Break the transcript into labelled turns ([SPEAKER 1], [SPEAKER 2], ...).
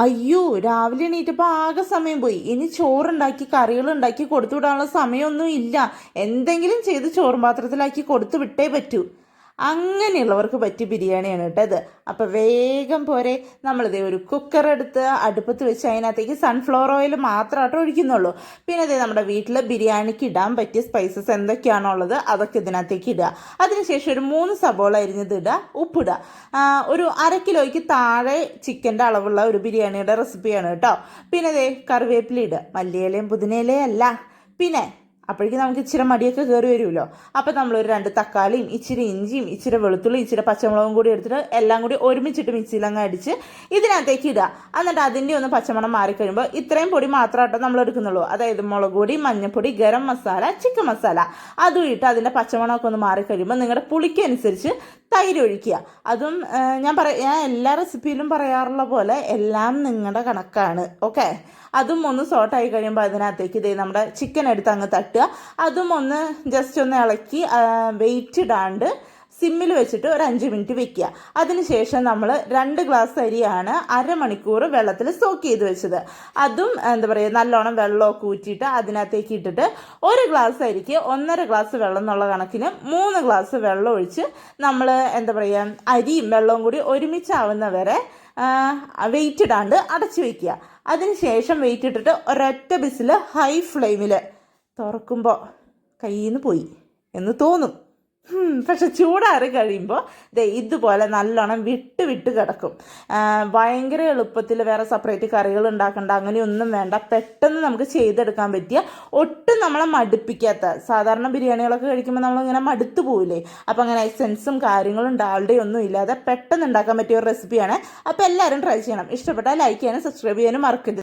[SPEAKER 1] അയ്യോ, രാവിലെ എണീറ്റപ്പോൾ ആകെ സമയം പോയി. ഇനി ചോറുണ്ടാക്കി കറികളുണ്ടാക്കി കൊടുത്തു വിടാനുള്ള സമയമൊന്നും ഇല്ല. എന്തെങ്കിലും ചെയ്ത് ചോറും പാത്രത്തിലാക്കി കൊടുത്തു വിട്ടേ പറ്റൂ. അങ്ങനെയുള്ളവർക്ക് പറ്റിയ ബിരിയാണിയാണ് കേട്ടോ ഇത്. അപ്പം വേഗം പോരെ, നമ്മളിതേ ഒരു കുക്കർ എടുത്ത് അടുപ്പത്ത് വെച്ച് അതിനകത്തേക്ക് സൺഫ്ലവർ ഓയിൽ മാത്രമായിട്ട് ഒഴിക്കുന്നുള്ളൂ. പിന്നെ ഇതേ നമ്മുടെ വീട്ടിൽ ബിരിയാണിക്ക് ഇടാൻ പറ്റിയ സ്പൈസസ് എന്തൊക്കെയാണോ ഉള്ളത് അതൊക്കെ ഇതിനകത്തേക്ക് ഇടുക. അതിനുശേഷം ഒരു 3 സബോള അരിഞ്ഞത് ഇടുക, ഉപ്പിടുക. ഒരു 1/2 കിലോയ്ക്ക് താഴെ ചിക്കൻ്റെ അളവുള്ള ഒരു ബിരിയാണിയുടെ റെസിപ്പിയാണ് കേട്ടോ. പിന്നെ ഇതേ കറിവേപ്പില ഇടുക, മല്ലിയിലയും പുതിനയിലയും അല്ല. പിന്നെ അപ്പോഴേക്കും നമുക്ക് ഇച്ചിരി മടിയൊക്കെ കയറി വരുമല്ലോ. അപ്പം നമ്മളൊരു 2 തക്കാളിയും ഇച്ചിരി ഇഞ്ചിയും ഇച്ചിരി വെളുത്തുള്ളി ഇച്ചിരി പച്ചമുളകും കൂടി എടുത്തിട്ട് എല്ലാം കൂടി ഒരുമിച്ചിട്ട് മിക്സിയിലങ്ങ് അടിച്ച് ഇതിനകത്തേക്ക് ഇടുക. എന്നിട്ട് അതിൻ്റെ ഒന്ന് പച്ചമണം മാറിക്കഴിയുമ്പോൾ ഇത്രയും പൊടി മാത്രമായിട്ട് നമ്മൾ എടുക്കുന്നുള്ളൂ. അതായത് മുളക് പൊടി, മഞ്ഞൾപ്പൊടി, ഗരം മസാല, ചിക്കൻ മസാല അതും ഇട്ട് അതിൻ്റെ പച്ചമണമൊക്കെ ഒന്ന് മാറിക്കഴിയുമ്പോൾ നിങ്ങളുടെ പുളിക്കനുസരിച്ച് തൈര് ഒഴിക്കുക. അതും ഞാൻ എല്ലാ റെസിപ്പിയിലും പറയാറുള്ള പോലെ എല്ലാം നിങ്ങളുടെ കണക്കാണ്. ഓക്കെ, അതും ഒന്ന് സോട്ടായി കഴിയുമ്പോൾ അതിനകത്തേക്ക് ഇതേ നമ്മുടെ ചിക്കൻ എടുത്ത് അങ്ങ് തട്ടുക. അതും ഒന്ന് ജസ്റ്റ് ഒന്ന് ഇളക്കി വെയിറ്റ് ഇടാണ്ട് സിമ്മിൽ വെച്ചിട്ട് ഒരു 5 മിനിറ്റ് വെക്കുക. അതിനുശേഷം നമ്മൾ 2 ഗ്ലാസ് അരിയാണ് അരമണിക്കൂർ വെള്ളത്തിൽ സോക്ക് ചെയ്ത് വെച്ചത്. അതും നല്ലോണം വെള്ളമൊക്കെ ഊറ്റിയിട്ട് അതിനകത്തേക്ക് ഇട്ടിട്ട് 1 ഗ്ലാസ് അരിക്ക് 1.5 ഗ്ലാസ് വെള്ളം എന്നുള്ള കണക്കിന് 3 ഗ്ലാസ് വെള്ളം ഒഴിച്ച് നമ്മൾ അരിയും വെള്ളവും കൂടി ഒരുമിച്ചാവുന്ന വരെ വെയിറ്റ് ഇടാണ്ട് അടച്ചു വയ്ക്കുക. അതിനുശേഷം വെയിറ്റ് ഇട്ടിട്ട് ഒരൊറ്റ ബിസിൽ ഹൈ ഫ്ലെയിമിൽ തുറക്കുമ്പോൾ കയ്യിൽ നിന്ന് പോയി എന്ന് തോന്നും. പക്ഷെ ചൂടാറി കഴിയുമ്പോൾ ഇതുപോലെ നല്ലോണം വിട്ട് വിട്ട് കിടക്കും. ഭയങ്കര എളുപ്പത്തിൽ വേറെ സെപ്പറേറ്റ് കറികൾ ഉണ്ടാക്കണ്ട, അങ്ങനെയൊന്നും വേണ്ട. പെട്ടെന്ന് നമുക്ക് ചെയ്തെടുക്കാൻ പറ്റിയ, ഒട്ടും നമ്മളെ മടുപ്പിക്കാത്ത. സാധാരണ ബിരിയാണികളൊക്കെ കഴിക്കുമ്പോൾ നമ്മളിങ്ങനെ മടുത്തു പോവില്ലേ, അപ്പം അങ്ങനെ എസെൻസും കാര്യങ്ങളും ഡാൽഡയും ഒന്നും ഇല്ലാതെ പെട്ടെന്ന് ഉണ്ടാക്കാൻ പറ്റിയ ഒരു റെസിപ്പിയാണ്. അപ്പോൾ എല്ലാവരും ട്രൈ ചെയ്യണം. ഇഷ്ടപ്പെട്ടാൽ ലൈക്ക് ചെയ്യാനും സബ്സ്ക്രൈബ് ചെയ്യാനും മറക്കരുത്.